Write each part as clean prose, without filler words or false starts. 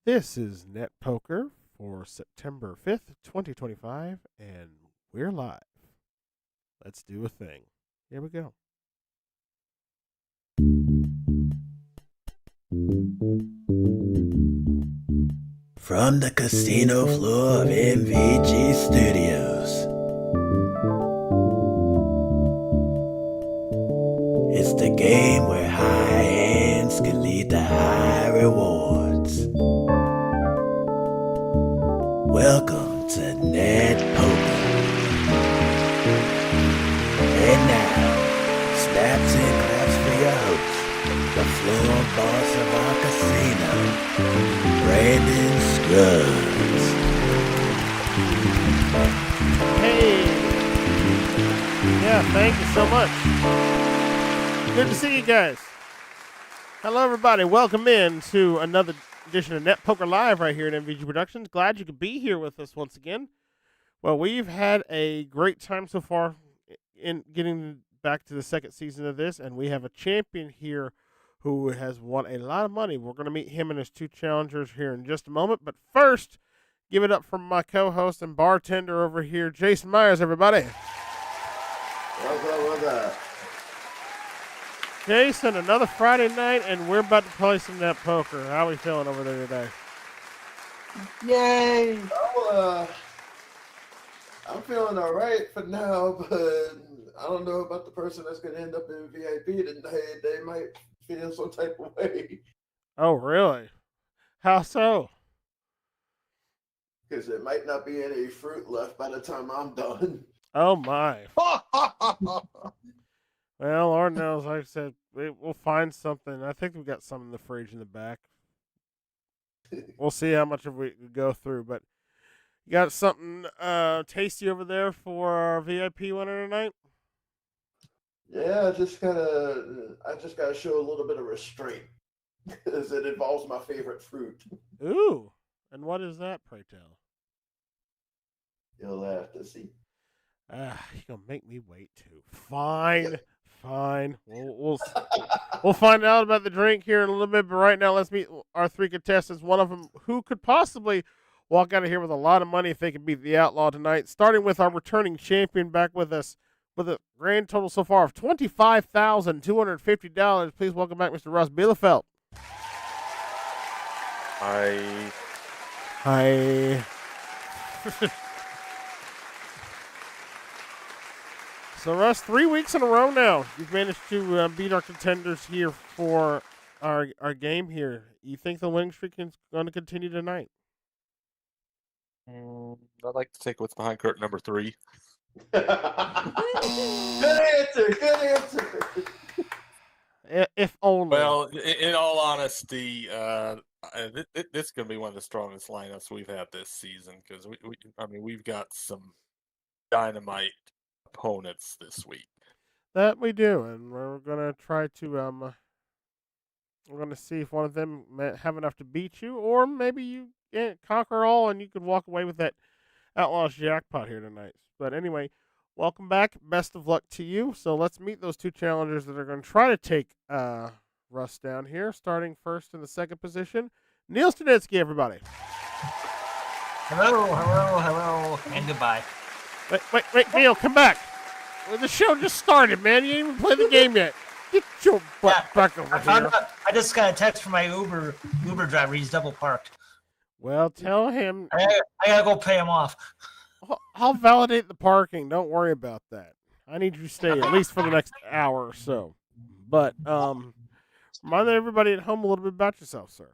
This is Net Poker for September 5th, 2025, and we're live. Let's do a thing. Here we go. From the casino floor of MVG Studios, it's the game where high hands can lead to high rewards. Welcome to Net Poker. And now, snaps and claps for your host, the floor boss of our casino, Brandon Scruggs. Hey! Yeah, thank you so much. Good to see you guys. Hello, everybody. Welcome in to another edition of Net Poker Live right here at MVG Productions. Glad you could be here with us once again. Well, we've had a great time so far in getting back to the second season of this, and we have a champion here who has won a lot of money. We're going to meet him and his two challengers here in just a moment. But first, give it up for my co-host and bartender over here, Jason Myers, everybody. What's up? Jason, another Friday night, and we're about to play some Net Poker. How are we feeling over there today? Yay! I'm feeling all right for now, but I don't know about the person that's going to end up in VIP tonight. They might feel some type of way Oh, really? How so? because there might not be any fruit left by the time I'm done. Oh, my. Well, Lord knows, like I said, we'll find something. I think we've got some in the fridge in the back. We'll see how much of we go through, but you got something tasty over there for our VIP winner tonight? Yeah, I just gotta show a little bit of restraint because it involves my favorite fruit. Ooh, and what is that, pray tell? You'll have to see. You're gonna make me wait too. Fine. We'll find out about the drink here in a little bit, but right now let's meet our three contestants. One of them who could possibly walk out of here with a lot of money if they can beat the Outlaw tonight. Starting with our returning champion back with us with a grand total so far of $25,250. Please welcome back Mr. Russ Bielefeld. Hi. So, Russ, 3 weeks in a row now, you've managed to beat our contenders here for our game here. You think the winning streak is going to continue tonight? I'd like to take what's behind curtain number 3. Good answer. If only. Well, in all honesty, this is going to be one of the strongest lineups we've had this season because we've got some dynamite opponents this week. That we do, and we're going to try to we're going to see if one of them have enough to beat you, or maybe you conquer all and you could walk away with that Outlaws jackpot here tonight. But anyway, welcome back. Best of luck to you. So let's meet those two challengers that are going to try to take Russ down here. Starting first in the second position, Neil Stanitzky, everybody. Hello, and goodbye. Wait, Neil, come back. Well, the show just started, man. You didn't even play the game yet. Get your butt back over here. I just got a text from my Uber driver. He's double parked. Well, tell him. I gotta go pay him off. I'll validate the parking. Don't worry about that. I need you to stay at least for the next hour or so. But remind everybody at home a little bit about yourself, sir.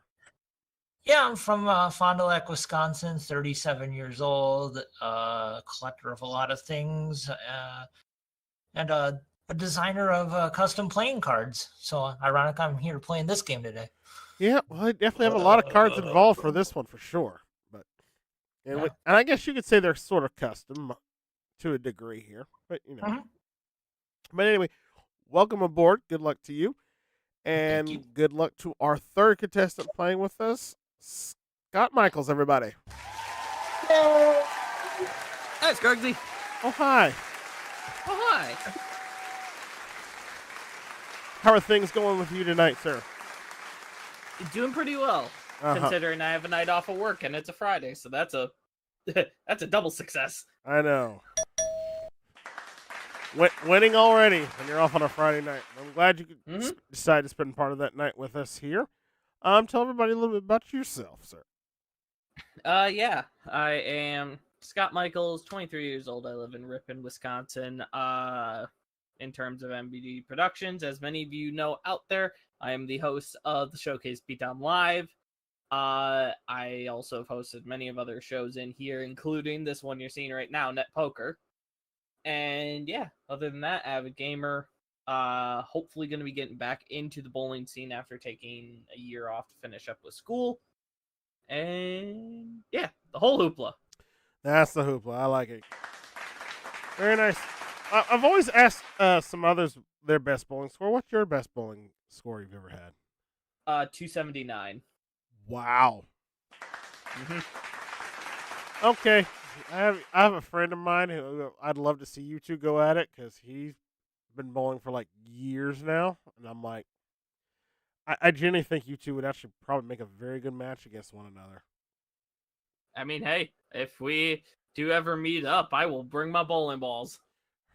Yeah, I'm from Fond du Lac, Wisconsin. 37 years old. Collector of a lot of things, and a designer of custom playing cards. So ironic, I'm here playing this game today. Yeah, well, I definitely have a lot of cards involved for this one for sure. But and I guess you could say they're sort of custom to a degree here. But But anyway, welcome aboard. Good luck to you. And good luck to our third contestant playing with us, Scott Michaels, everybody. Hi, Scruggsy. Oh, hi. Oh, hi. How are things going with you tonight, sir? Doing pretty well. considering I have a night off of work and it's a Friday, so that's a that's a double success. I know. Winning already, and you're off on a Friday night. I'm glad you could decide to spend part of that night with us here. Tell everybody a little bit about yourself, sir. Yeah, I am Scott Michaels, 23 years old. I live in Ripon, Wisconsin. In terms of MBD Productions, as many of you know out there, I am the host of the Showcase Beatdown Live. I also have hosted many of other shows in here, including this one you're seeing right now, Net Poker. And yeah, other than that, avid gamer. Hopefully going to be getting back into the bowling scene after taking a year off to finish up with school. And yeah, the whole hoopla. That's the hoopla. I like it. Very nice. I've always asked some others their best bowling score. What's your best bowling score you've ever had? 279. Wow. Okay. I have a friend of mine who I'd love to see you two go at it because he's been bowling for like years now, and I'm like, I genuinely think you two would actually probably make a very good match against one another. I mean, hey, if we do ever meet up, I will bring my bowling balls.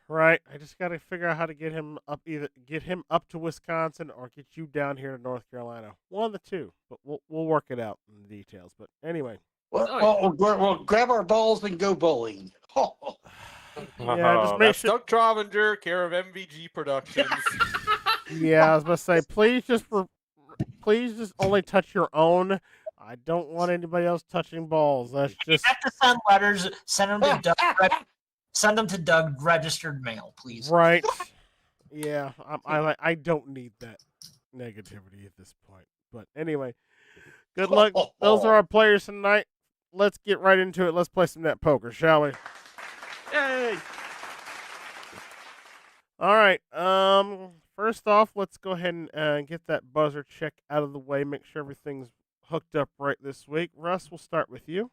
Right. I just got to figure out how to get him up, either get him up to Wisconsin or get you down here to North Carolina. One of the two, but we'll work it out in the details. But anyway. We'll grab our balls and go bowling. Yeah, just make that's sure. Doug Trovinger, care of MVG Productions. Yeah, I was about to say, please just only touch your own. I don't want anybody else touching balls. That's just. You have to send letters. Send them to Doug. Send them to Doug registered mail, please. Right. Yeah, I don't need that negativity at this point. But anyway, good luck. Those are our players tonight. Let's get right into it. Let's play some net poker, shall we? Yay! All right. First off, let's go ahead and get that buzzer check out of the way. Make sure everything's hooked up right this week. Russ, we'll start with you.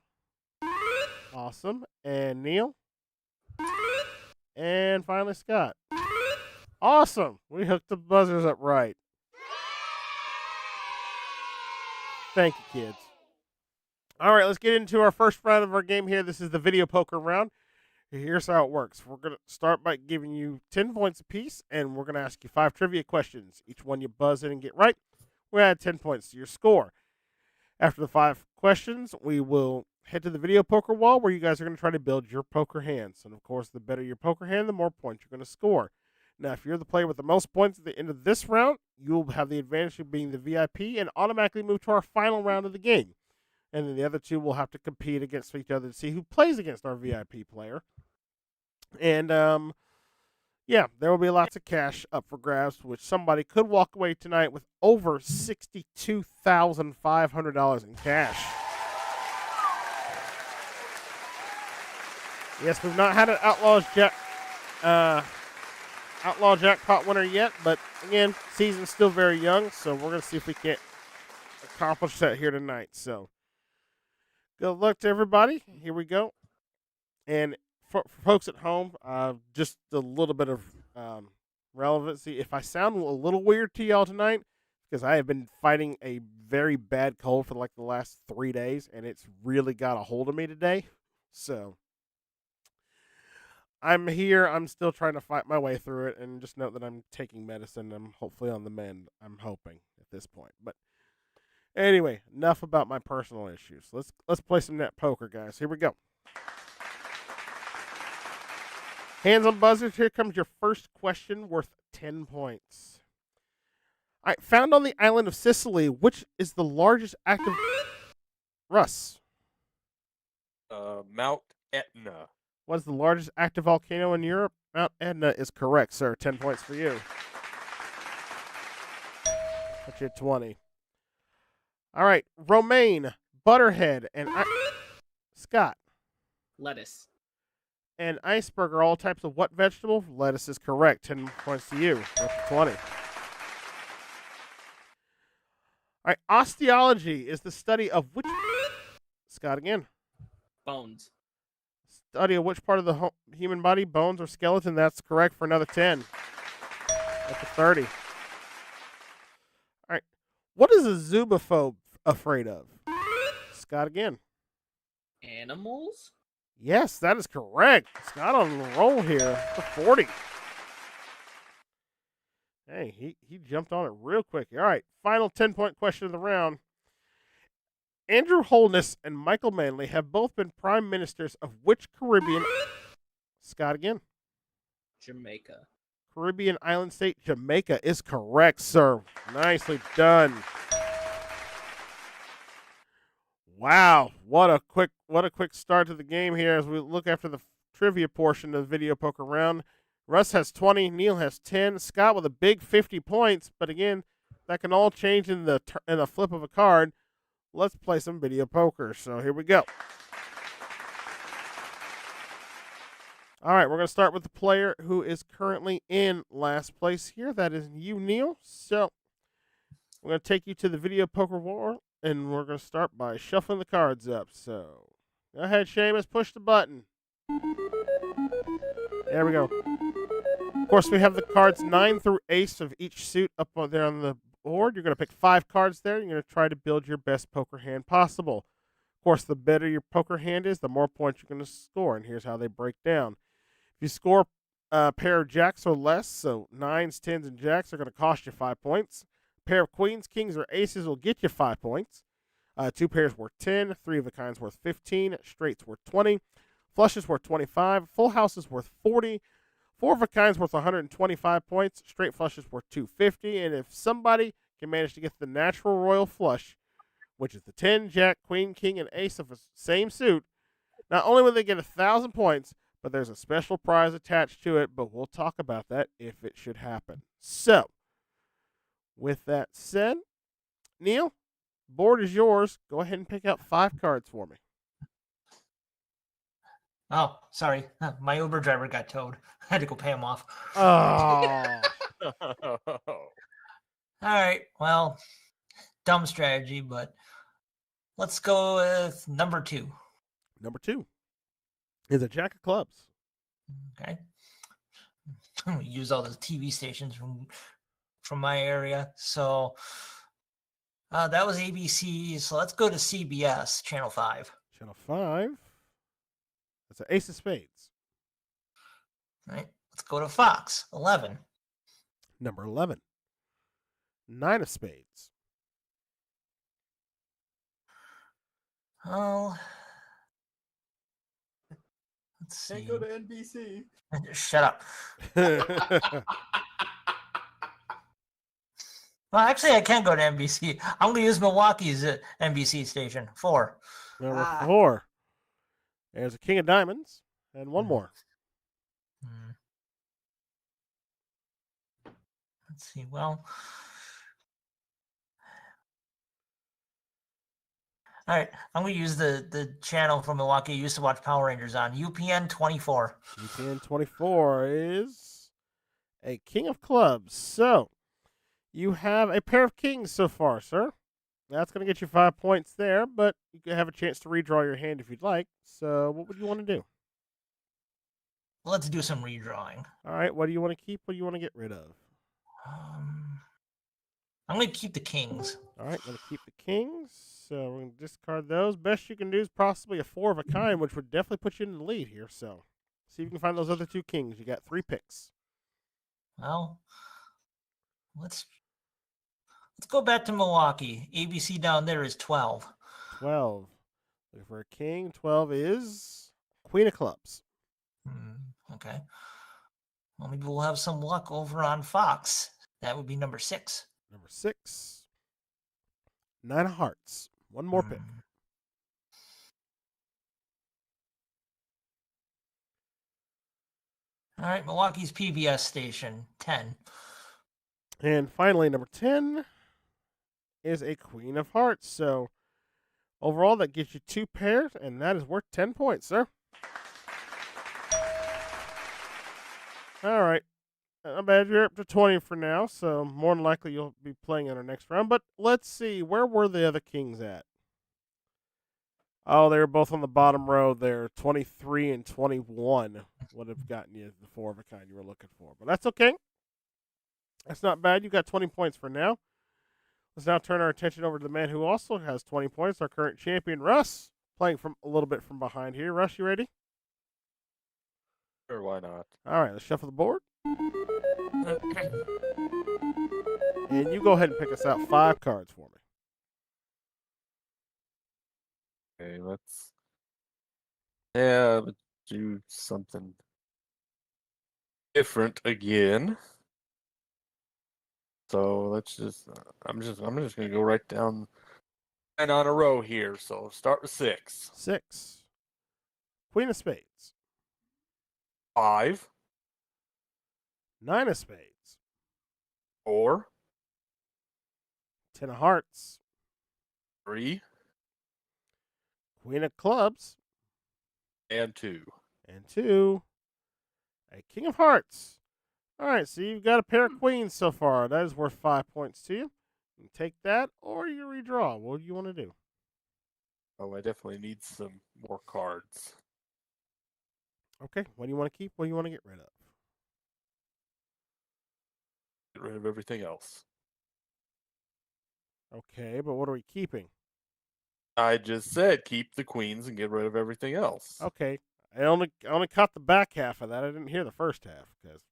Awesome. And Neil. And finally, Scott. Awesome. We hooked the buzzers up right. Thank you, kids. All right, let's get into our first round of our game here. This is the video poker round. Here's how it works. We're going to start by giving you 10 points apiece, and we're going to ask you 5 trivia questions. Each one you buzz in and get right, we add 10 points to your score. After the 5 questions, we will head to the video poker wall where you guys are going to try to build your poker hands. And, of course, the better your poker hand, the more points you're going to score. Now, if you're the player with the most points at the end of this round, you'll have the advantage of being the VIP and automatically move to our final round of the game. And then the other two will have to compete against each other to see who plays against our VIP player. And, yeah, there will be lots of cash up for grabs, which somebody could walk away tonight with over $62,500 in cash. Yes, we've not had an outlaw jackpot winner yet, but again, season's still very young, so we're going to see if we can't accomplish that here tonight. So, good luck to everybody. Here we go. And for folks at home, just a little bit of relevancy. If I sound a little weird to y'all tonight, because I have been fighting a very bad cold for like the last 3 days, and it's really got a hold of me today. So, I'm here. I'm still trying to fight my way through it, and just note that I'm taking medicine. I'm hopefully on the mend. I'm hoping at this point. But anyway, enough about my personal issues. Let's play some net poker, guys. Here we go. Hands on buzzers. Here comes your first question worth 10 points. All right, found on the island of Sicily, which is the largest active... Russ. Mount Etna. What is the largest active volcano in Europe? Mount Etna is correct, sir. 10 points for you. That's your 20. All right, romaine, butterhead, and... Scott. Lettuce. And iceberg are all types of what vegetable? Lettuce is correct. 10 points to you. That's 20. All right. Osteology is the study of which... Scott again. Bones. Study of which part of the human body? Bones or skeleton? That's correct for another 10. That's a 30. All right. What is a zoobophobe afraid of? Scott again. Animals? Yes, that is correct. Scott on the roll here for 40. Hey, he jumped on it real quick. All right, final 10-point question of the round. Andrew Holness and Michael Manley have both been prime ministers of which Caribbean? Scott again. Jamaica. Caribbean island state Jamaica is correct, sir. Nicely done. Wow, what a quick start to the game here as we look after the trivia portion of the video poker round. Russ has 20, Neil has 10, Scott with a big 50 points, but again, that can all change in the flip of a card. Let's play some video poker. So here we go. All right, we're going to start with the player who is currently in last place here. That is you, Neil. So we're going to take you to the video poker war, and we're going to start by shuffling the cards up. So go ahead, Seamus, push the button. There we go. Of course, we have the cards 9 through ace of each suit up there on the board. You're going to pick 5 cards there. You're going to try to build your best poker hand possible. Of course, the better your poker hand is, the more points you're going to score, and here's how they break down. If you score a pair of jacks or less, so 9s, 10s, and jacks are going to cost you 5 points. A pair of queens, kings, or aces will get you 5 points. 2 pairs worth 10, 3 of a kinds worth 15, straights worth 20, flushes worth 25, full houses worth 40, 4 of a kinds worth 125 points, straight flushes worth 250, and if somebody can manage to get the natural royal flush, which is the 10, jack, queen, king, and ace of the same suit, not only will they get 1,000 points, but there's a special prize attached to it, but we'll talk about that if it should happen. So, with that said, Neil, board is yours. Go ahead and pick out 5 cards for me. Oh, sorry. My Uber driver got towed. I had to go pay him off. Oh. All right. Well, dumb strategy, but let's go with number 2. Number 2 is a jack of clubs. Okay. We use all the TV stations from my area. So that was ABC. So let's go to CBS, Channel 5. Channel 5. That's an ace of spades. All right. Let's go to Fox, 11. Number 11. 9 of spades. Oh, let's see. Can't go to NBC. Shut up. Well, actually, I can't go to NBC. I'm going to use Milwaukee's NBC station, 4. Number 4. There's a king of diamonds and one more. Let's see. Well, all right. I'm going to use the channel from Milwaukee I used to watch Power Rangers on, UPN 24. UPN 24 is a king of clubs. So you have a pair of kings so far, sir. That's going to get you 5 points there, but you can have a chance to redraw your hand if you'd like. So what would you want to do? Let's do some redrawing. All right. What do you want to keep? What do you want to get rid of? I'm going to keep the kings. All right. Going to keep the kings. So we're going to discard those. Best you can do is possibly a 4 of a kind, which would definitely put you in the lead here. So see if you can find those other 2 kings. You got 3 picks. Well, let's go back to Milwaukee. ABC down there is 12. 12. Looking for a king. 12 is queen of clubs. Okay. Well, maybe we'll have some luck over on Fox. That would be number 6. Number 6. 9 of hearts. One more pick. All right, Milwaukee's PBS station, 10. And finally, number 10 is a queen of hearts. So overall, that gets you 2 pairs, and that is worth 10 points, sir. All right. Not bad. You're up to 20 for now, so more than likely you'll be playing in our next round. But let's see. Where were the other kings at? Oh, they were both on the bottom row there. 23 and 21 would have gotten you the 4 of a kind you were looking for. But that's okay. That's not bad. You got 20 points for now. Let's now turn our attention over to the man who also has 20 points, our current champion, Russ, playing from a little bit from behind here. Russ, you ready? Sure, why not? All right, let's shuffle the board. And you go ahead and pick us out 5 cards for me. Okay, let's do something different again. So let's just I'm just gonna go right down and on a row here. So start with 6. 6. Queen of spades. 5, 9 of spades. 4, 10 of hearts. 3, Queen of clubs. and 2. And 2. A king of hearts. All right, so you've got a pair of queens so far. That is worth 5 points to you. You can take that or you redraw. What do you want to do? Oh, I definitely need some more cards. Okay, what do you want to keep? What do you want to get rid of? Get rid of everything else. Okay, but what are we keeping? I just said keep the queens and get rid of everything else. Okay, I only caught the back half of that. I didn't hear the first half because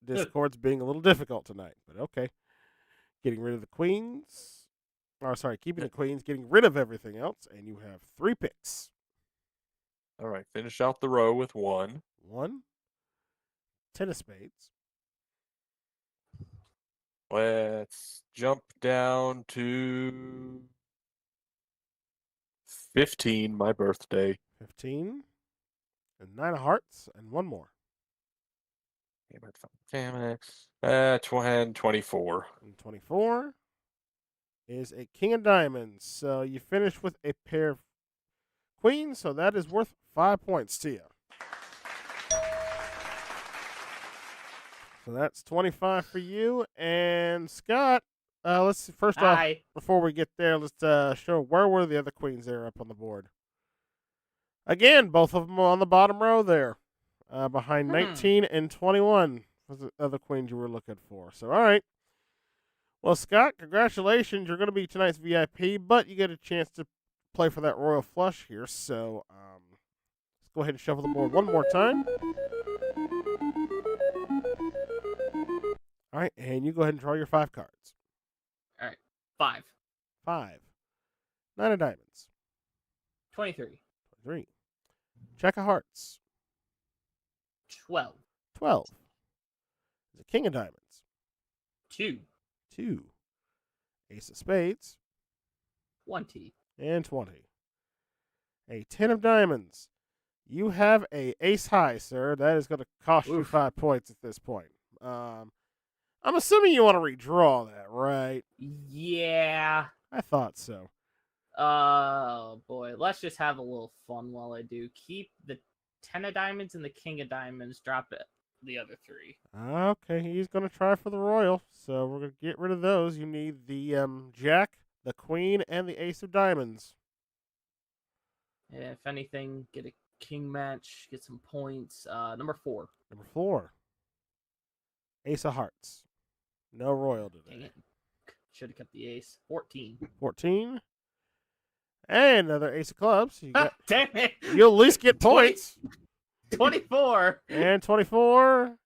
Discord's being a little difficult tonight. But okay, getting rid of the queens. Oh, sorry, keeping the queens, getting rid of everything else, and you have 3 picks. All right, finish out the row with 1. 1, 10 of spades. Let's jump down to 15, my birthday. 15, and 9 of hearts, and 1 more. Damn it. 24. And 24 is a king of diamonds. So you finish with a pair of queens, so that is worth 5 points to you. So that's 25 for you. And Scott, let's see, first off, before we get there, let's show where were the other queens there up on the board. Again, both of them on the bottom row there. Behind 19 and 21 was the other queens you were looking for. So, all right. Well, Scott, congratulations. You're going to be tonight's VIP, but you get a chance to play for that royal flush here. So, let's go ahead and shuffle the board one more time. All right, and you go ahead and draw your 5 cards. All right. 5. 5. 9 of diamonds. 23. 3. Jack of hearts. 12. 12. There's a king of diamonds. 2. 2. Ace of spades. 20. And 20. A 10 of diamonds. You have a ace high, sir. That is going to cost you 5 points at this point. I'm assuming you want to redraw that, right? Yeah. I thought so. Oh, boy. Let's just have a little fun while I do. Keep the 10 of diamonds and the king of diamonds. Drop it the other 3. Okay, he's going to try for the royal. So we're going to get rid of those. You need the jack, the queen, and the ace of diamonds. If anything, get a king match, get some points. Number 4. Number 4. Ace of hearts. No royal Dang today. it. Should have kept the ace. 14. 14. And another ace of clubs. Damn it. You'll at least get points. 24. And 24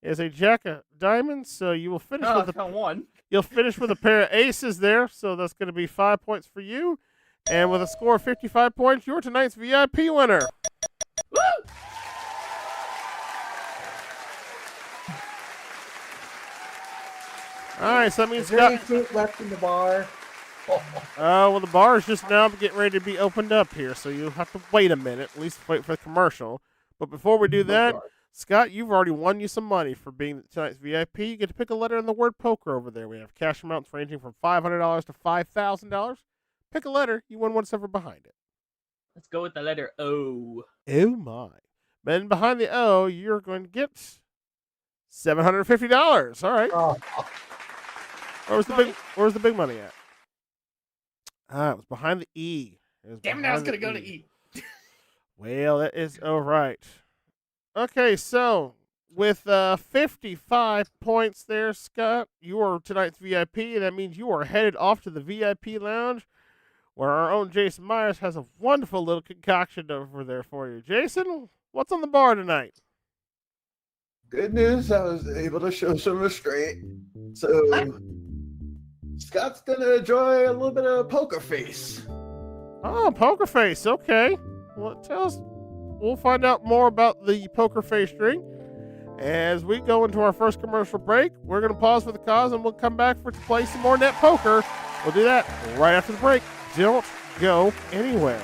is a jack of diamonds, so you will finish with a 1. You'll finish with a pair of aces there, so that's going to be 5 points for you. And with a score of 55 points, you're tonight's VIP winner. Woo! All right, so that means Is there any fruit left in the bar? well, the bar is just now getting ready to be opened up here, so you'll have to wait a minute, at least wait for the commercial. But before we do that, Scott, you've already won you some money for being tonight's VIP. You get to pick a letter in the word poker over there. We have cash amounts ranging from $500 to $5,000. Pick a letter, you win whatever behind it. Let's go with the letter O. Oh, my. Then behind the O, you're going to get $750. All right. Oh, Where's the big money at? It was behind the E. Damn it, I was going to go to E. Well, that is all right. Okay, so with 55 points there, Scott. You are tonight's VIP, and that means you are headed off to the VIP lounge, where our own Jason Myers has a wonderful little concoction over there for you. Jason, what's on the bar tonight? Good news, I was able to show some restraint. So Scott's gonna enjoy a little bit of poker face. Oh, poker face. Okay. Well, tell us. We'll find out more about the poker face drink as we go into our first commercial break. We're going to pause for the cause, and we'll come back to play some more net poker. We'll do that right after the break. Don't go anywhere.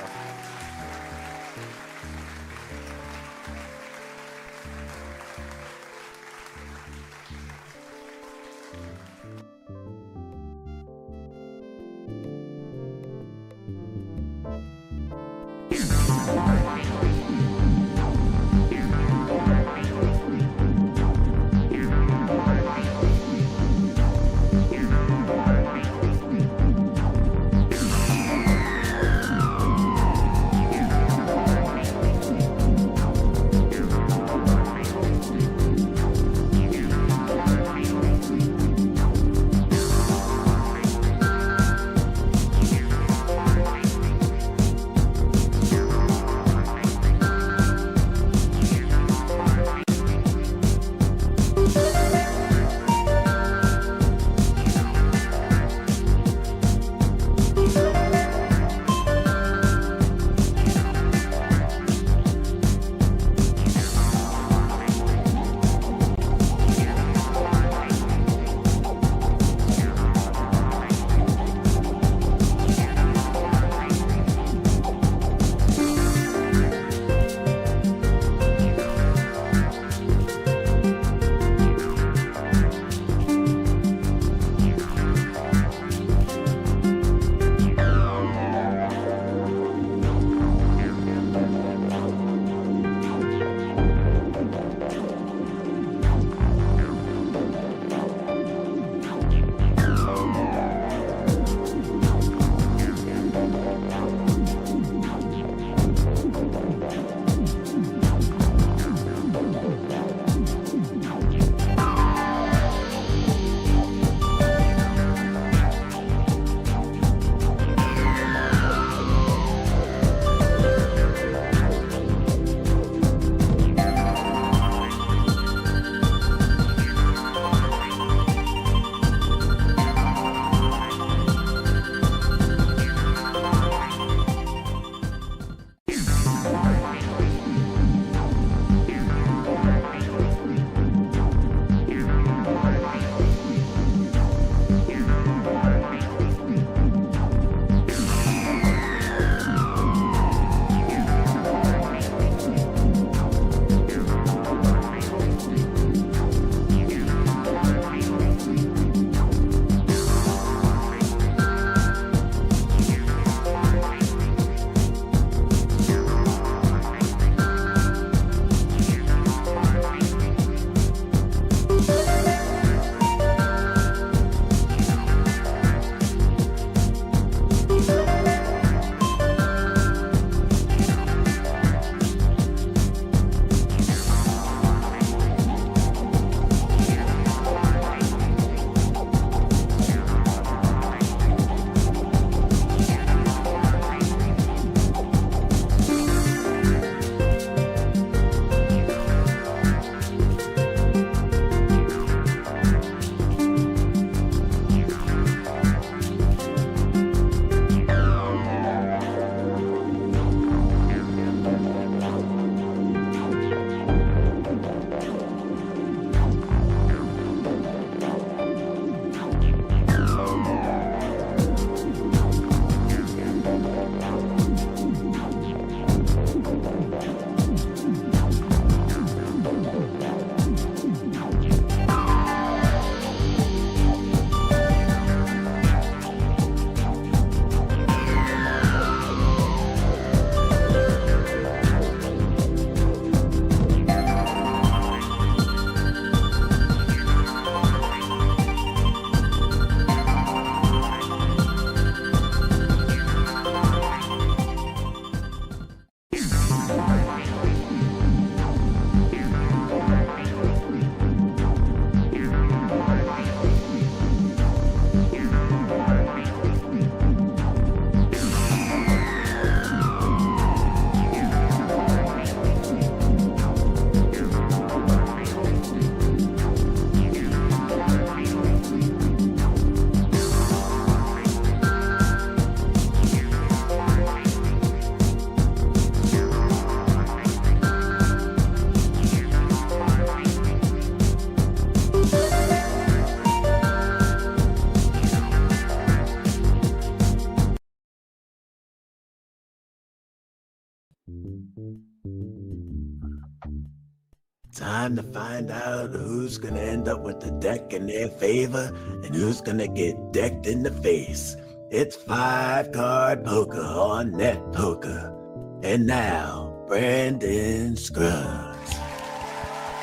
Time to find out who's gonna end up with the deck in their favor and who's gonna get decked in the face. It's 5-card poker on Net Poker. And now, Brandon Scruggs.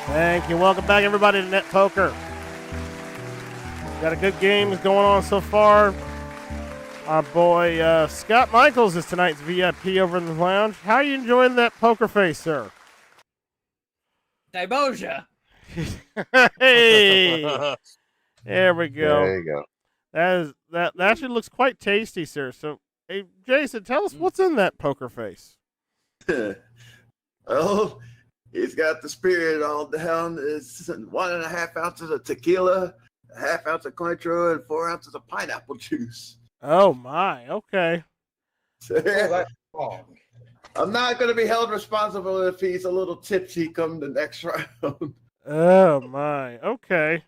Thank you. Welcome back, everybody, to Net Poker. Got a good game going on so far. Our boy Scott Michaels is tonight's VIP over in the lounge. How are you enjoying that poker face, sir? Diboja. Hey, there we go. There you go. That actually looks quite tasty, sir. So, hey, Jason, tell us what's in that poker face. Oh, he's got the spirit all down. It's 1.5 ounces of tequila, a half ounce of Cointreau, and 4 ounces of pineapple juice. Oh my, okay. So, I'm not going to be held responsible if he's a little tipsy come the next round. Oh my, okay.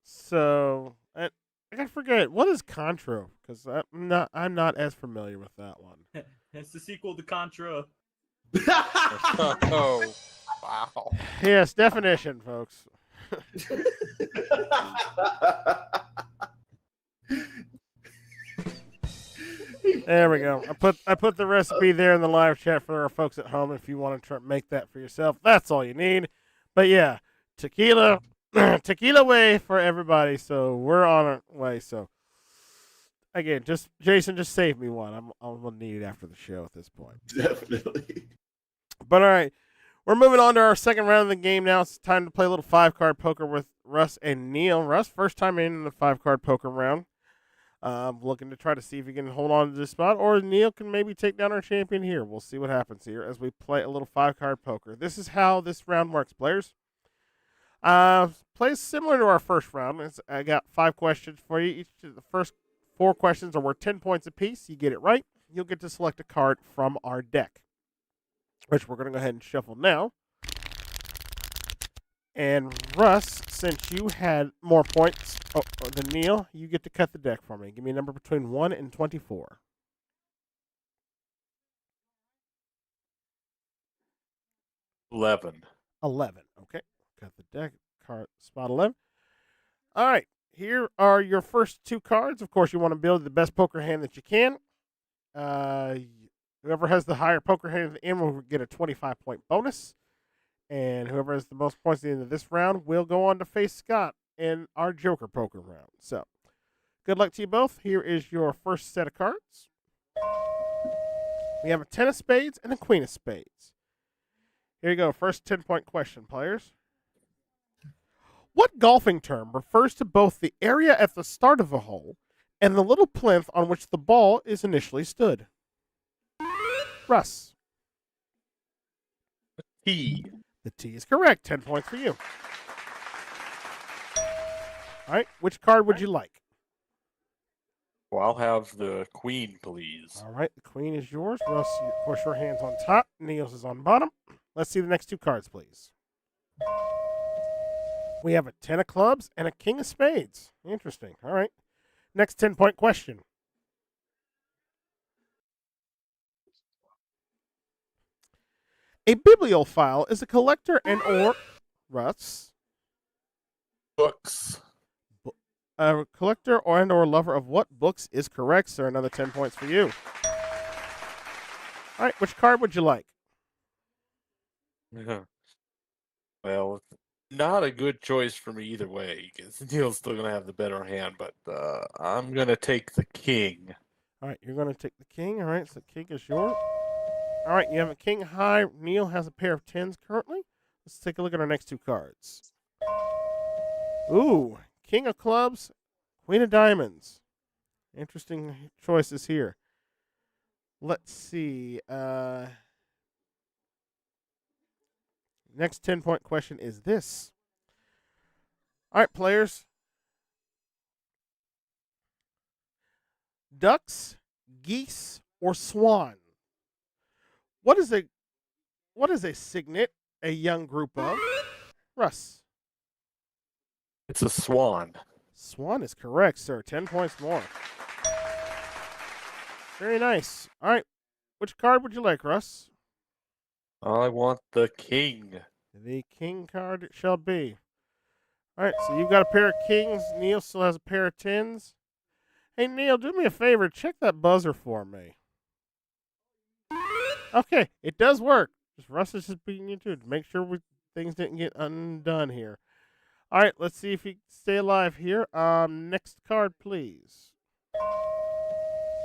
So I gotta forget, what is Cointreau? Because I'm not as familiar with that one. It's the sequel to Contra. Oh, wow. Yes, definition, folks. There we go. I put the recipe there in the live chat for our folks at home if you want to try make that for yourself. That's all you need. But yeah, tequila way for everybody. So we're on our way. So again, Jason, just save me one. I'm gonna need it after the show at this point. Definitely. But all right, we're moving on to our second round of the game now. It's time to play a little 5-card poker with Russ and Neil. Russ, first time in the 5-card poker round. Looking to try to see if he can hold on to this spot, or Neil can maybe take down our champion here. We'll see what happens here as we play a little 5-card poker. This is how this round works, players. Plays similar to our first round. I got 5 questions for you. Each of the first 4 questions are worth 10 points apiece. You get it right, you'll get to select a card from our deck, which we're going to go ahead and shuffle now. And Russ, since you had more points than Neil, you get to cut the deck for me. Give me a number between 1 and 24. 11. 11. Okay. Cut the deck. Card spot 11. All right. Here are your first 2 cards. Of course, you want to build the best poker hand that you can. Whoever has the higher poker hand at the end will get a 25-point bonus. And whoever has the most points at the end of this round will go on to face Scott in our Joker poker round. So, good luck to you both. Here is your first set of cards. We have a 10 of spades and a queen of spades. Here you go. First 10-point question, players. What golfing term refers to both the area at the start of a hole and the little plinth on which the ball is initially stood? Russ. T. The T is correct. 10 points for you. All right. Which card would you like? Well, I'll have the queen, please. All right. The queen is yours. Russ, of course, your hand's on top. Neil's is on bottom. Let's see the next 2 cards, please. We have a 10 of clubs and a king of spades. Interesting. All right. Next 10-point question. A bibliophile is a collector and or Russ. Books. A collector or lover of what books is correct, sir? Another 10 points for you. All right, which card would you like? Well, not a good choice for me either way, because Neil's still going to have the better hand, but I'm going to take the king. All right, you're going to take the king. All right, so the king is yours. All right, you have a king high. Neil has a pair of 10s currently. Let's take a look at our next 2 cards. Ooh, king of clubs, queen of diamonds. Interesting choices here. Let's see. Next 10-point question is this. All right, players. Ducks, geese, or swan? What is a cygnet, a young group of? Russ. It's a swan. Swan is correct, sir. 10 points more. Very nice. All right. Which card would you like, Russ? I want the king. The king card it shall be. All right, so you've got a pair of kings. Neil still has a pair of tens. Hey, Neil, do me a favor. Check that buzzer for me. Okay, it does work. Just Russ is just beating you to make sure things didn't get undone here. All right, let's see if he can stay alive here. Next card, please.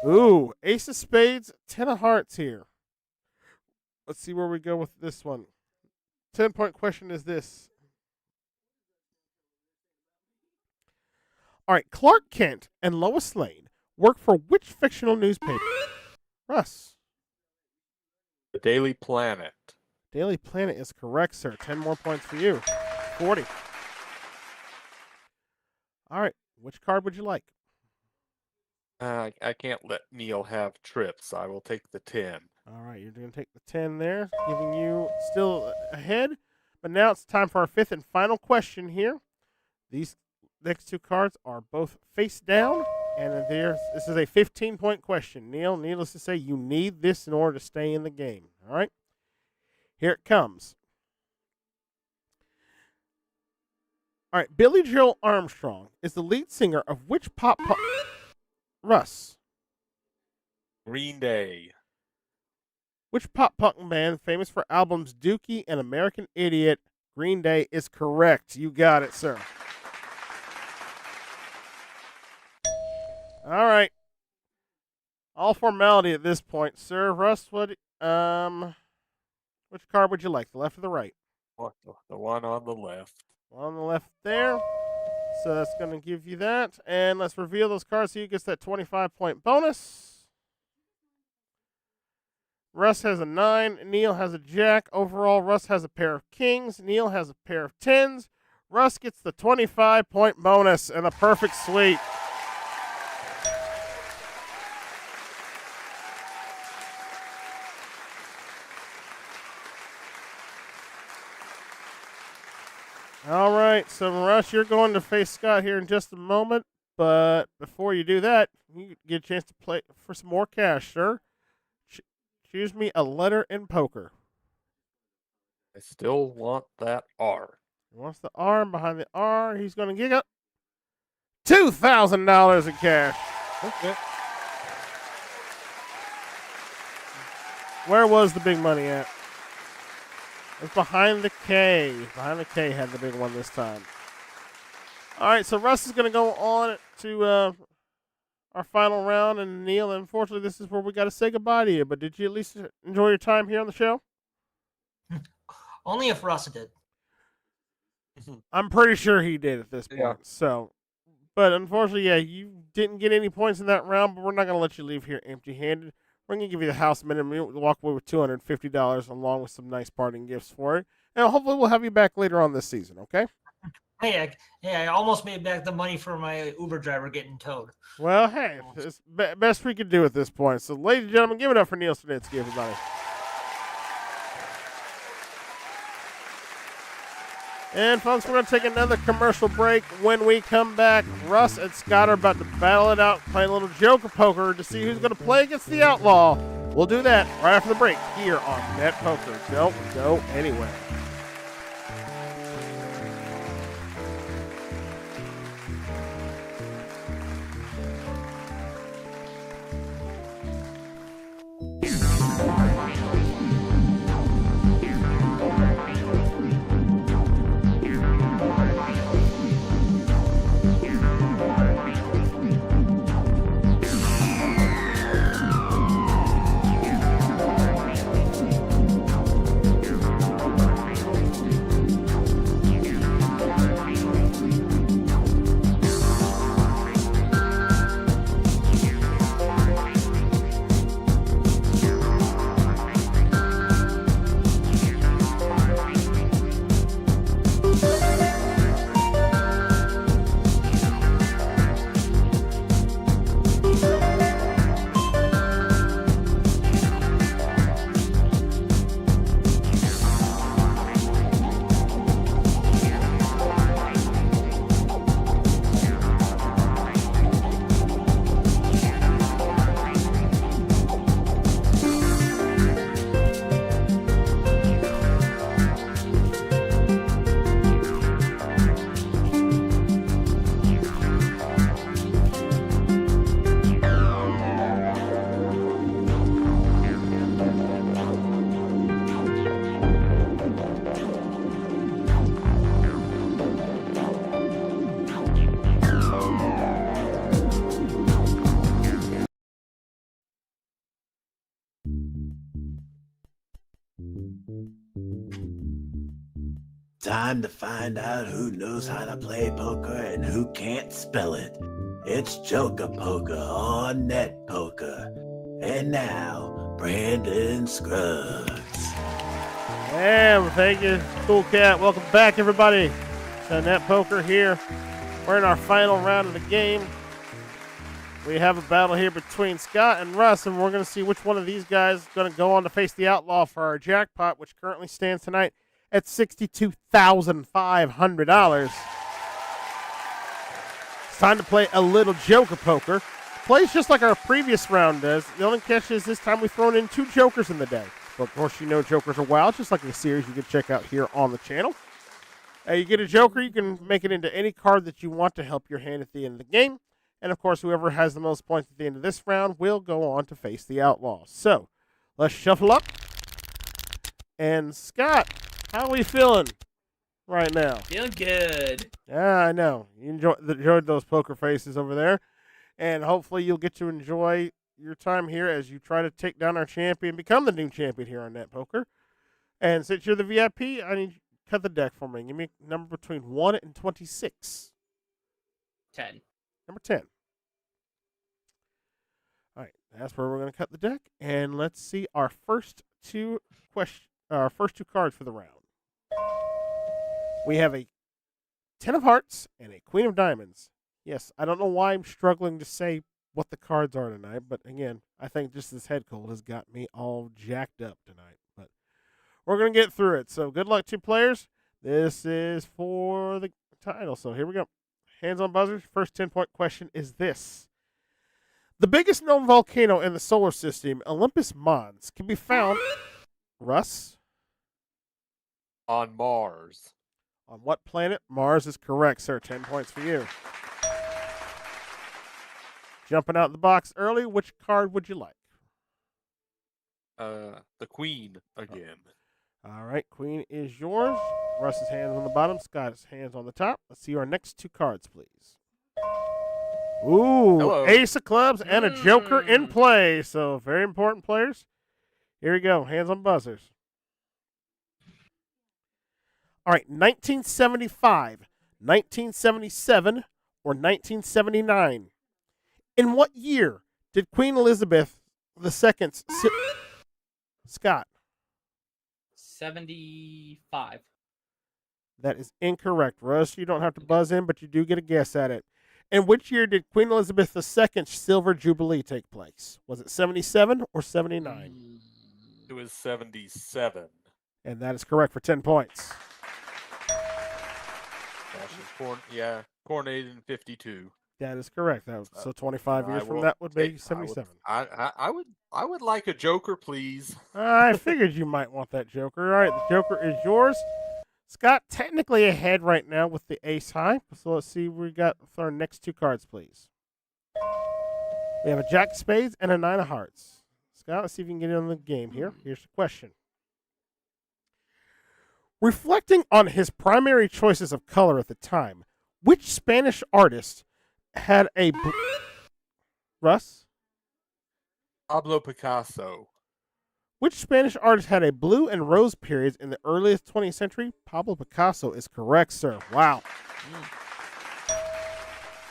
Ooh, Ace of Spades, 10 of Hearts here. Let's see where we go with this one. 10-point question is this. All right, Clark Kent and Lois Lane work for which fictional newspaper? Russ. The Daily Planet. Daily Planet is correct, sir. 10 more points for you. 40. All right, which card would you like? I can't let Neil have trips. I will take the 10. All right, you're going to take the 10 there, giving you still ahead. But now it's time for our fifth and final question here. These next two cards are both face down, and this is a 15-point question. Neil, needless to say, you need this in order to stay in the game. All right? Here it comes. All right, Billy Joel Armstrong is the lead singer of which pop Russ. Green Day. Which pop punk band famous for albums Dookie and American Idiot? Green Day is correct. You got it, sir. All right. All formality at this point, sir. Russ, which card would you like, the left or the right? The one on the left. One on the left there. So that's going to give you that. And let's reveal those cards so you get that 25-point bonus. Russ has a 9. Neil has a jack. Overall, Russ has a pair of kings. Neil has a pair of 10s. Russ gets the 25-point bonus and a perfect sweep. All right, so Russ, you're going to face Scott here in just a moment. But before you do that, you get a chance to play for some more cash, sir. Choose me a letter in poker. I still want that R. He wants the R, and behind the R, he's going to gig up $2,000 in cash. Okay. Where was the big money at? It's behind the K. Behind the K had the big one this time. All right, so Russ is going to go on to our final round, and Neil, unfortunately, this is where we got to say goodbye to you. But did you at least enjoy your time here on the show? Only if Russ did. I'm pretty sure he did at this point. Yeah. So, but unfortunately, yeah, you didn't get any points in that round. But we're not going to let you leave here empty-handed. We're going to give you the house minimum. You'll walk away with $250 along with some nice parting gifts for it. And hopefully we'll have you back later on this season, okay? Hey, I almost made back the money for my Uber driver getting towed. Well, hey, it's best we could do at this point. So, ladies and gentlemen, give it up for Neil Snitsky, everybody. And, folks, we're going to take another commercial break. When we come back, Russ and Scott are about to battle it out, playing a little Joker poker to see who's going to play against the Outlaw. We'll do that right after the break here on Net Poker. Don't go anywhere. Time to find out who knows how to play poker and who can't spell it. It's Joker Poker on Net Poker. And now, Brandon Scruggs. And thank you, Cool Cat. Welcome back, everybody, to Net Poker here. We're in our final round of the game. We have a battle here between Scott and Russ, and we're going to see which one of these guys is going to go on to face the Outlaw for our jackpot, which currently stands tonight at $62,500. It's time to play a little Joker Poker. Plays just like our previous round does. The only catch is this time we've thrown in 2 jokers in the day. But of course, you know jokers are wild, just like a series you can check out here on the channel. You get a joker, you can make it into any card that you want to help your hand at the end of the game. And of course, whoever has the most points at the end of this round will go on to face the Outlaw. So, let's shuffle up. And Scott, how are we feeling right now? Feeling good. Yeah, I know. You enjoyed those poker faces over there. And hopefully you'll get to enjoy your time here as you try to take down our champion, become the new champion here on Net Poker. And since you're the VIP, I need you to cut the deck for me. Give me a number between 1 and 26. 10. Number 10. All right, that's where we're going to cut the deck. And let's see our first two cards for the round. We have a 10 of hearts and a queen of diamonds. Yes, I don't know why I'm struggling to say what the cards are tonight, but again, I think just this head cold has got me all jacked up tonight. But we're going to get through it. So good luck to players. This is for the title. So here we go. Hands on buzzers. First 10-point question is this. The biggest known volcano in the solar system, Olympus Mons, can be found, Russ? On Mars. On what planet? Mars is correct, sir. 10 points for you. Jumping out the box early, which card would you like? The Queen again. All right, Queen is yours. Russ's hands on the bottom, Scott's hands on the top. Let's see our next 2 cards, please. Ooh, Hello. Ace of clubs and a joker in play. So very important players. Here we go. Hands on buzzers. All right, 1975, 1977, or 1979. In what year did Queen Elizabeth II's Scott? 75. That is incorrect, Russ. You don't have to buzz in, but you do get a guess at it. In which year did Queen Elizabeth II's Silver Jubilee take place? Was it 77 or 79? It was 77. And that is correct for 10 points. Coronated in 52. That is correct. So 25 years from that would be 77. I would like a joker, please. I figured you might want that joker. All right, the joker is yours. Scott, technically ahead right now with the ace high. So let's see what we got with our next 2 cards, please. We have a jack of spades and a 9 of hearts. Scott, let's see if you can get in on the game here. Here's the question. Reflecting on his primary choices of color at the time, which Spanish artist had a... Russ? Pablo Picasso. Which Spanish artist had a blue and rose periods in the earliest 20th century? Pablo Picasso is correct, sir. Wow.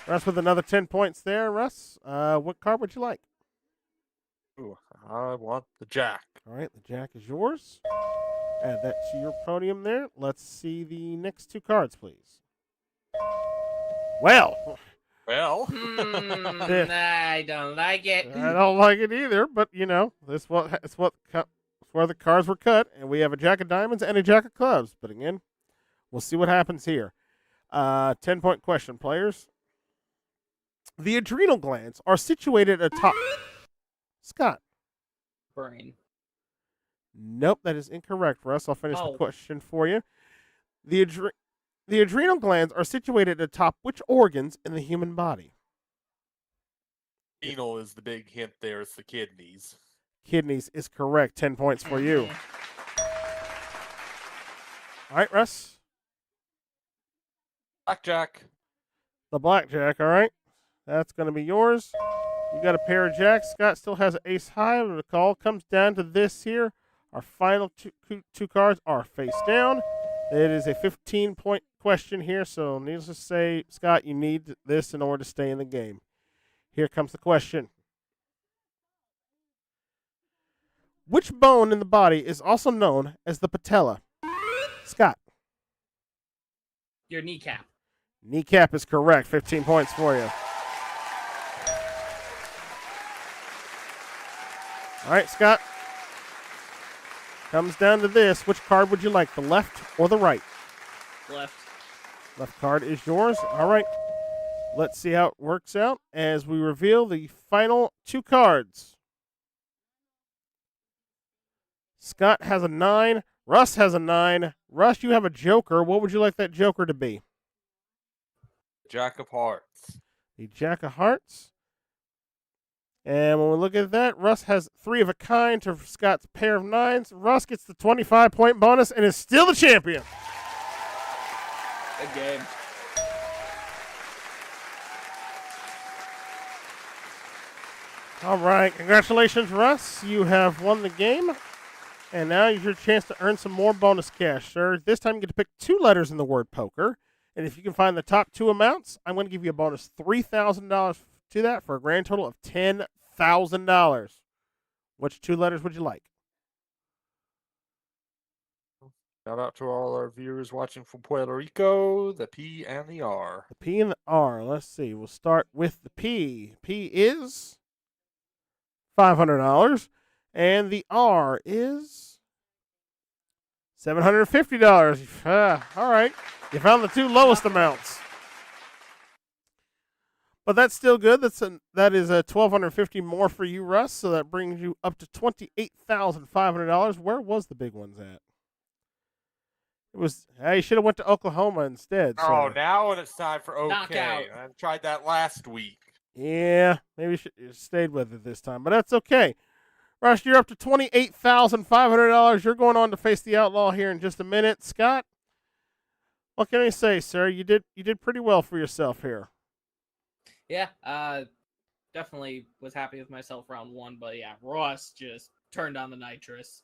Russ with another 10 points there. Russ, what card would you like? Ooh, I want the jack. All right, the jack is yours. Add that to your podium there. Let's see the next 2 cards, please. Well, I don't like it. I don't like it either, but you know, it's where the cards were cut, and we have a jack of diamonds and a jack of clubs. But again, we'll see what happens here. 10-point question, players. The adrenal glands are situated atop. Scott. Brain. Nope, that is incorrect, Russ. I'll finish the question for you. The adrenal glands are situated atop which organs in the human body? Renal is the big hint there. It's the kidneys. Kidneys is correct. 10 points for you. All right, Russ. Blackjack. The blackjack, all right. That's going to be yours. You got a pair of jacks. Scott still has an ace high. The call comes down to this here. Our final two cards are face down. It is a 15-point question here, so needless to say, Scott, you need this in order to stay in the game. Here comes the question. Which bone in the body is also known as the patella? Scott. Your kneecap. Kneecap is correct. 15 points for you. All right, Scott. Comes down to this. Which card would you like, the left or the right? Left. Left card is yours. All right. Let's see how it works out as we reveal the final two cards. Scott has a 9. Russ has a 9. Russ, you have a joker. What would you like that joker to be? Jack of Hearts. The Jack of Hearts. And when we look at that, Russ has 3 of a kind to Scott's pair of 9s. Russ gets the 25-point bonus and is still the champion. Good game. All right. Congratulations, Russ. You have won the game. And now is your chance to earn some more bonus cash, sir. This time you get to pick 2 letters in the word poker. And if you can find the top 2 amounts, I'm going to give you a bonus $3,000 to that for a grand total of $10,000. Which 2 letters would you like? Shout out to all our viewers watching from Puerto Rico, the P and the R. The P and the R. Let's see. We'll start with the P. P is $500. And the R is $750. All right. You found the 2 lowest amounts. But that's still good. That is $1,250 more for you, Russ. So that brings you up to $28,500. Where was the big ones at? It was. You should have went to Oklahoma instead. So. Oh, now it's time for OK. Knockout. I tried that last week. Yeah, maybe you should have stayed with it this time, but that's okay. Russ, you're up to $28,500. You're going on to face the outlaw here in just a minute. Scott, what can I say, sir? You did pretty well for yourself here. Yeah, definitely was happy with myself round 1, but yeah, Ross just turned on the nitrous.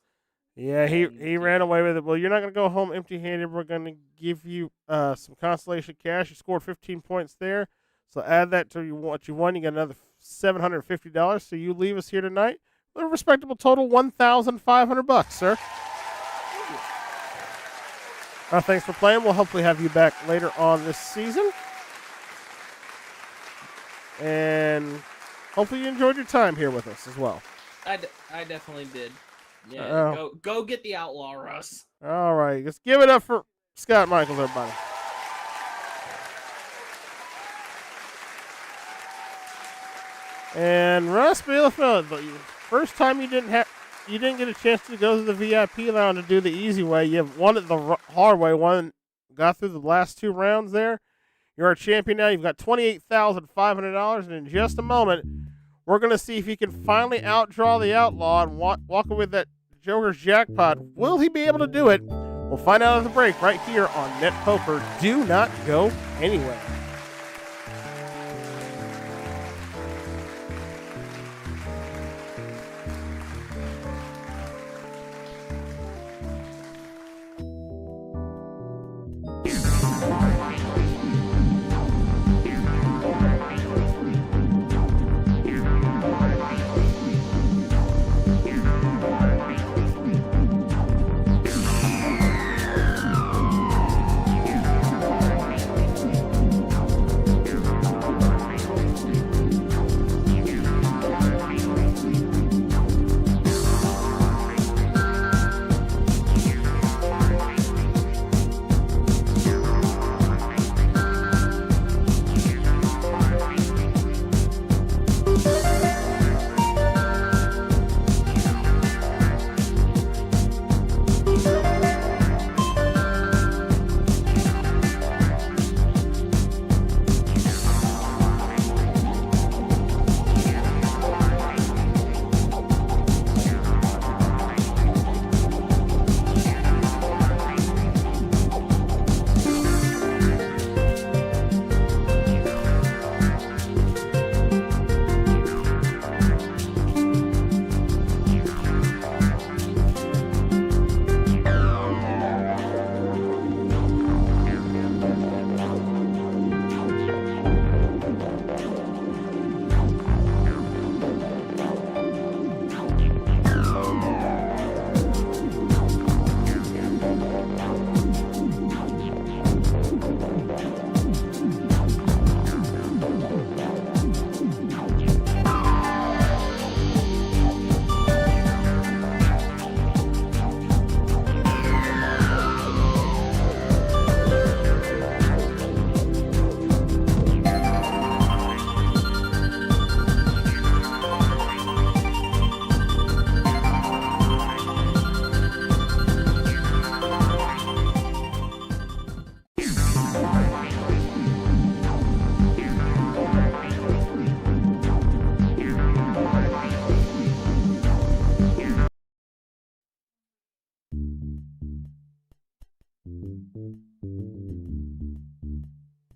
Yeah, he ran away with it. Well, you're not going to go home empty-handed. We're going to give you some consolation cash. You scored 15 points there, so add that to what you won. You got another $750. So you leave us here tonight with a respectable total $1,500, sir. Thanks for playing. We'll hopefully have you back later on this season. And hopefully you enjoyed your time here with us as well. I definitely did. Yeah, go get the outlaw, Russ. All right, let's give it up for Scott Michaels, everybody. And Russ Bielefeld, first time you didn't get a chance to go to the VIP lounge to do the easy way. You won it the hard way. Got through the last 2 rounds there. You're our champion now. You've got $28,500, and in just a moment, we're going to see if he can finally outdraw the outlaw and walk away with that Joker's jackpot. Will he be able to do it? We'll find out at the break right here on Net Poker. Do not go anywhere.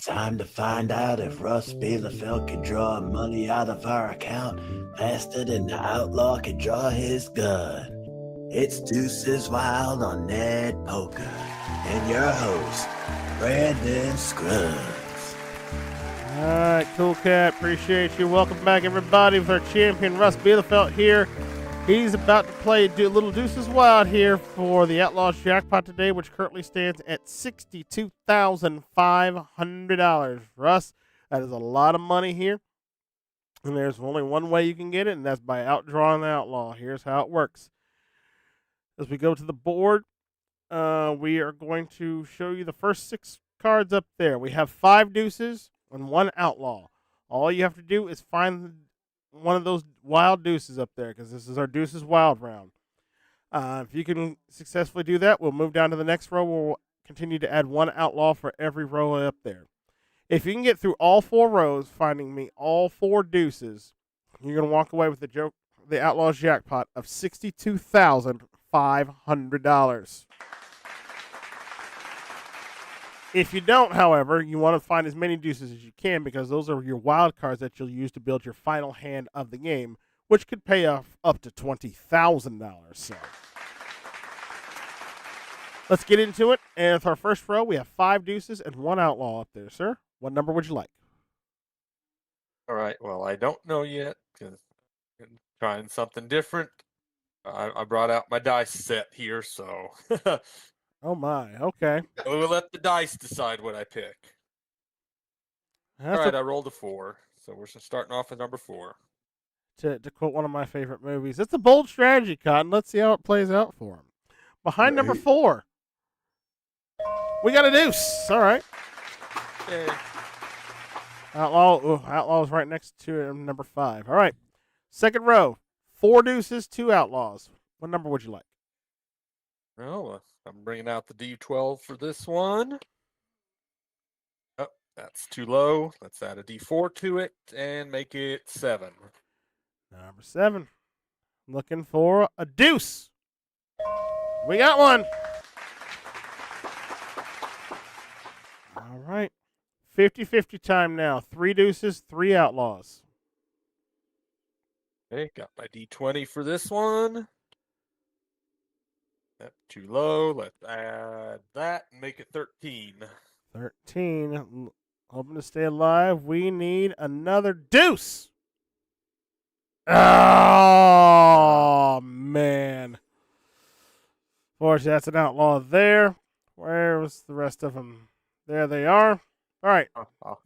Time to find out if Russ Bielefeld can draw money out of our account faster than the outlaw can draw his gun. It's Deuces Wild on Ned Poker, and your host, Brandon Scruggs. All right, cool cat. Appreciate you. Welcome back, everybody, with our champion, Russ Bielefeld here. He's about to play Little Deuces Wild here for the Outlaws jackpot today, which currently stands at $62,500. Russ, that is a lot of money here. And there's only one way you can get it, and that's by outdrawing the outlaw. Here's how it works. As we go to the board, we are going to show you the first 6 cards up there. We have 5 deuces and 1 outlaw. All you have to do is find one of those wild deuces up there, because this is our Deuces Wild round. If you can successfully do that, we'll move down to the next row. We'll continue to add 1 outlaw for every row up there. If you can get through all 4 rows, finding me all 4 deuces, you're going to walk away with the Outlaws jackpot of $62,500. If you don't, however, you want to find as many deuces as you can, because those are your wild cards that you'll use to build your final hand of the game, which could pay off up to $20,000. So let's get into it. And with our first row, we have 5 deuces and 1 outlaw up there, sir. What number would you like? All right. Well, I don't know yet because I'm trying something different. I brought out my dice set here, so Oh, my. Okay. we'll let the dice decide what I pick. All right, I rolled a 4, so we're starting off with number 4. To quote one of my favorite movies, it's a bold strategy, Cotton. Let's see how it plays out for him. Behind number 4, we got a deuce. All right. Yay. Outlaw's right next to number 5. All right. Second row, 4 deuces, 2 outlaws. What number would you like? Well, I'm bringing out the D12 for this one. Oh, that's too low. Let's add a D4 to it and make it 7. Number 7. Looking for a deuce. We got one. All right. 50-50 time now. 3 deuces, 3 outlaws. Okay, got my D20 for this one. That's too low. Let's add that and make it 13. 13. Hoping to stay alive. We need another deuce. Oh, man. Fortunately, that's an outlaw there. Where was the rest of them? There they are. All right. All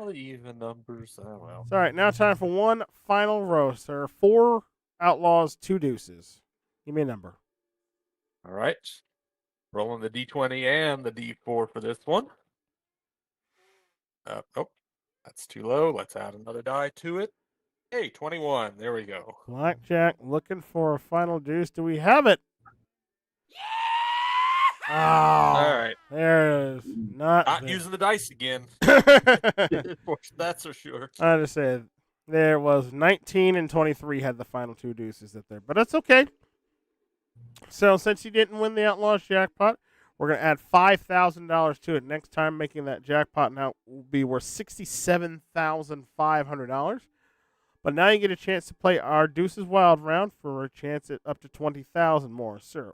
the even numbers. Oh, well. All right. Now time for one final row, sir. 4 outlaws, 2 deuces. Give me a number. All right. Rolling the D20 and the D4 for this one. Nope. That's too low. Let's add another die to it. Hey, 21. There we go. Blackjack looking for a final deuce. Do we have it? Oh, All right. there it is. Not using the dice again. That's for sure. I understand. There was 19 and 23 had the final 2 deuces up there, but that's okay. So since you didn't win the Outlaws jackpot, we're going to add $5,000 to it. Next time, making that jackpot now will be worth $67,500. But now you get a chance to play our Deuces Wild round for a chance at up to $20,000 more, sir.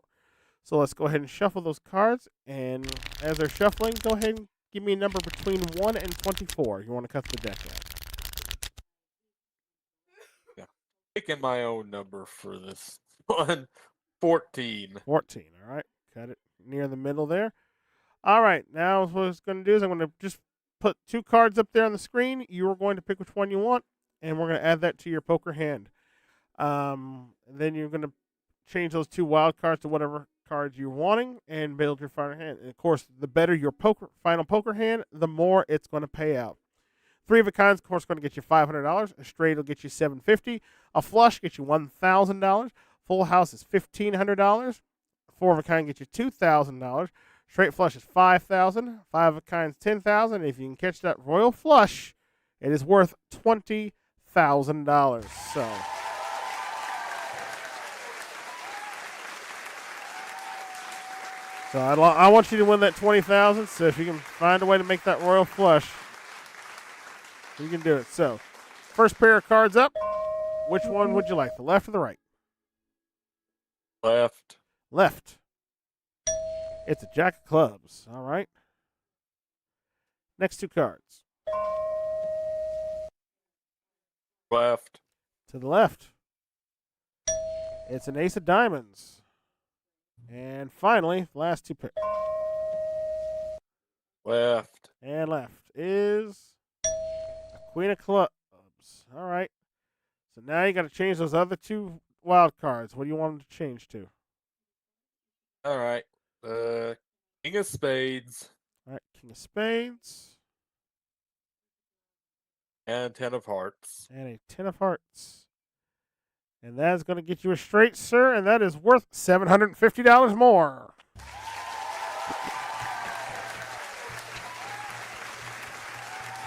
So let's go ahead and shuffle those cards. And as they're shuffling, go ahead and give me a number between 1 and 24. You want to cut the deck out. Yeah. Picking my own number for this one. 14. 14, all right. Cut it near the middle there. All right, now what I'm going to do is I'm going to just put 2 cards up there on the screen. You're going to pick which one you want, and we're going to add that to your poker hand. Then you're going to change those 2 wild cards to whatever cards you're wanting and build your final hand. And, of course, the better your final poker hand, the more it's going to pay out. 3 of a kind, of course, going to get you $500. A straight will get you $750. A flush gets you $1,000. Full house is $1,500. 4 of a kind gets you $2,000. Straight flush is $5,000. 5 of a kind is $10,000. If you can catch that royal flush, it is worth $20,000. So So I want you to win that 20,000. So if you can find a way to make that royal flush, you can do it. So first pair of cards up. Which one would you like, the left or the right? Left. Left. It's a jack of clubs. All right. Next two cards. Left. To the left. It's an ace of diamonds. And finally, the last two pairs. Left. And left is a queen of clubs. All right. So now you got to change those other two wild cards. What do you want them to change to? All right. King of spades All right, king of spades and 10 of hearts. and a 10 of hearts. And that is going to get you a straight, sir, and that is worth $750 more.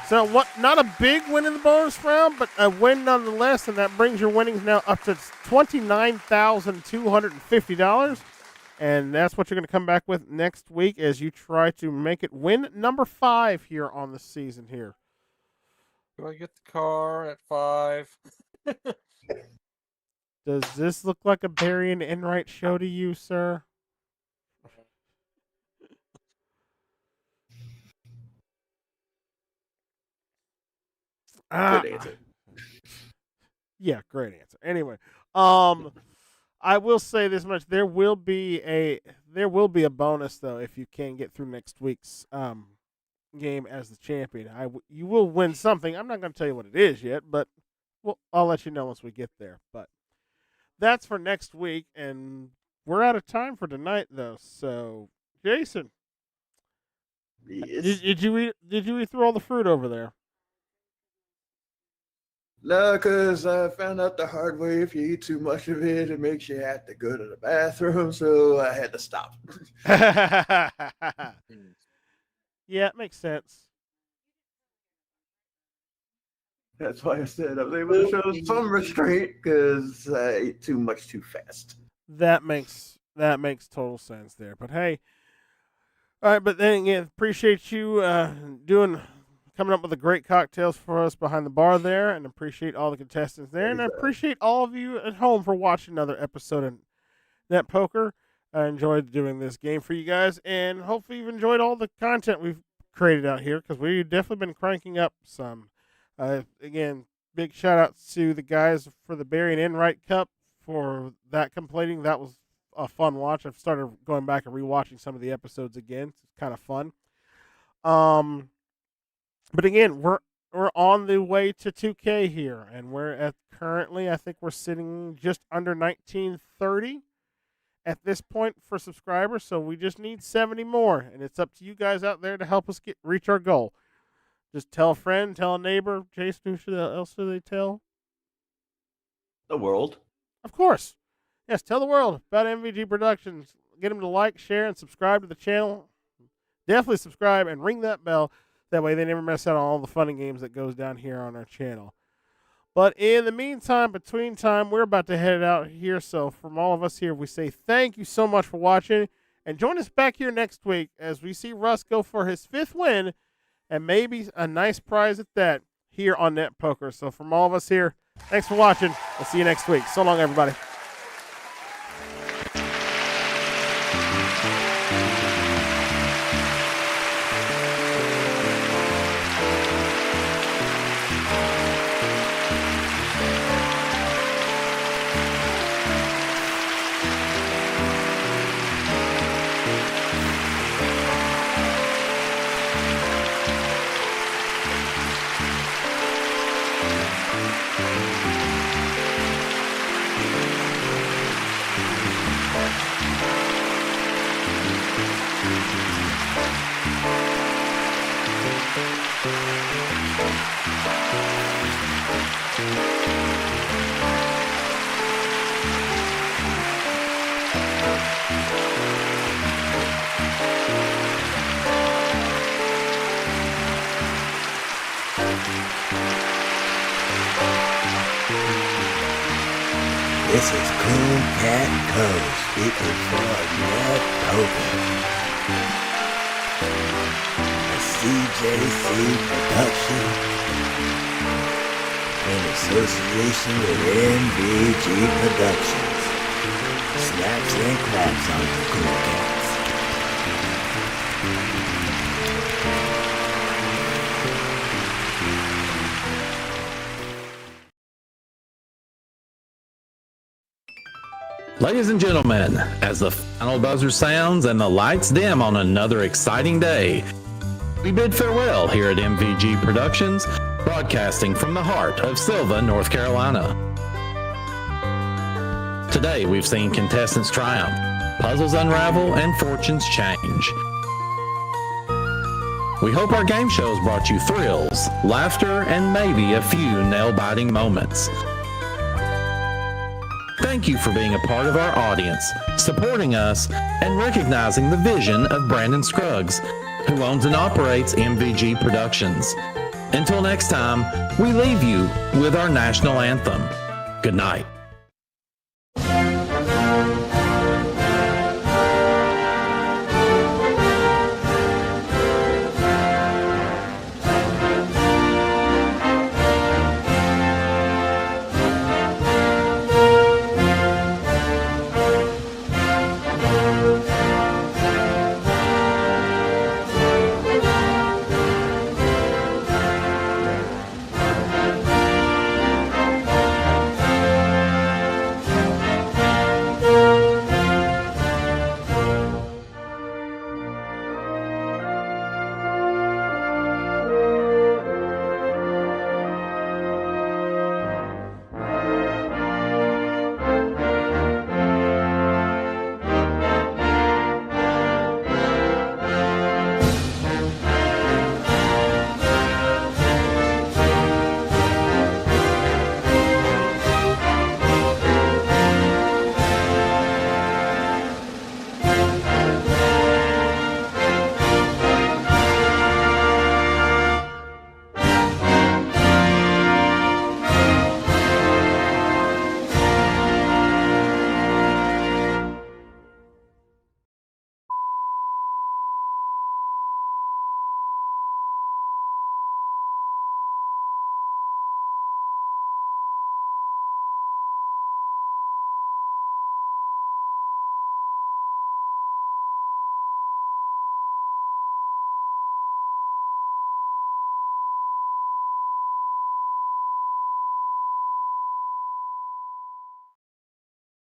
So what? Not a big win in the bonus round, but a win nonetheless, and that brings your winnings now up to $29,250. And that's what you're going to come back with next week as you try to make it win number 5 here on the season here. Do I get the car at 5? Does this look like a Barry and Enright show to you, sir? Good answer. Yeah, great answer. Anyway, I will say this much: there will be a bonus though if you can get through next week's game as the champion. You will win something. I'm not going to tell you what it is yet, but I'll let you know once we get there. But that's for next week, and we're out of time for tonight though. So, Jason, Yes. did you eat through all the fruit over there? No, because I found out the hard way if you eat too much of it, it makes you have to go to the bathroom, so I had to stop. Yeah, it makes sense. That's why I said I was able to show some restraint because I ate too much too fast. That makes total sense there. But hey, all right. But then again, appreciate you coming up with the great cocktails for us behind the bar there, and appreciate all the contestants there, and I appreciate all of you at home for watching another episode of Net Poker. I enjoyed doing this game for you guys, and hopefully you've enjoyed all the content we've created out here because we've definitely been cranking up some. Again, big shout out to the guys for the Barry and Enright Cup for that completing. That was a fun watch. I've started going back and rewatching some of the episodes again. It's kind of fun. But again, we're on the way to 2K here, and we're at currently, I think we're sitting just under 1930 at this point for subscribers. So we just need 70 more, and it's up to you guys out there to help us reach our goal. Just tell a friend, tell a neighbor. Jason, who else should they tell? The world. Of course. Yes, tell the world about MVG Productions. Get them to like, share, and subscribe to the channel. Definitely subscribe and ring that bell. That way they never miss out on all the fun and games that goes down here on our channel. But in the meantime, between time, we're about to head out here. So from all of us here, we say thank you so much for watching. And join us back here next week as we see Russ go for his 5th win. And maybe a nice prize at that here on Net Poker. So from all of us here, thanks for watching. We'll see you next week. So long, everybody. This is Cool Cat Cove speaking for Net Poker. A CJC production in association with MVG Productions. Snaps and claps on the Cool Cats. Ladies and gentlemen, as the final buzzer sounds and the lights dim on another exciting day, we bid farewell here at MVG Productions, broadcasting from the heart of Silva, North Carolina. Today we've seen contestants triumph, puzzles unravel, and fortunes change. We hope our game shows brought you thrills, laughter, and maybe a few nail-biting moments. Thank you for being a part of our audience, supporting us, and recognizing the vision of Brandon Scruggs, who owns and operates MVG Productions. Until next time, we leave you with our national anthem. Good night.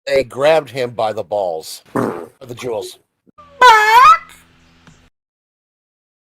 They grabbed him by the balls, of the jewels.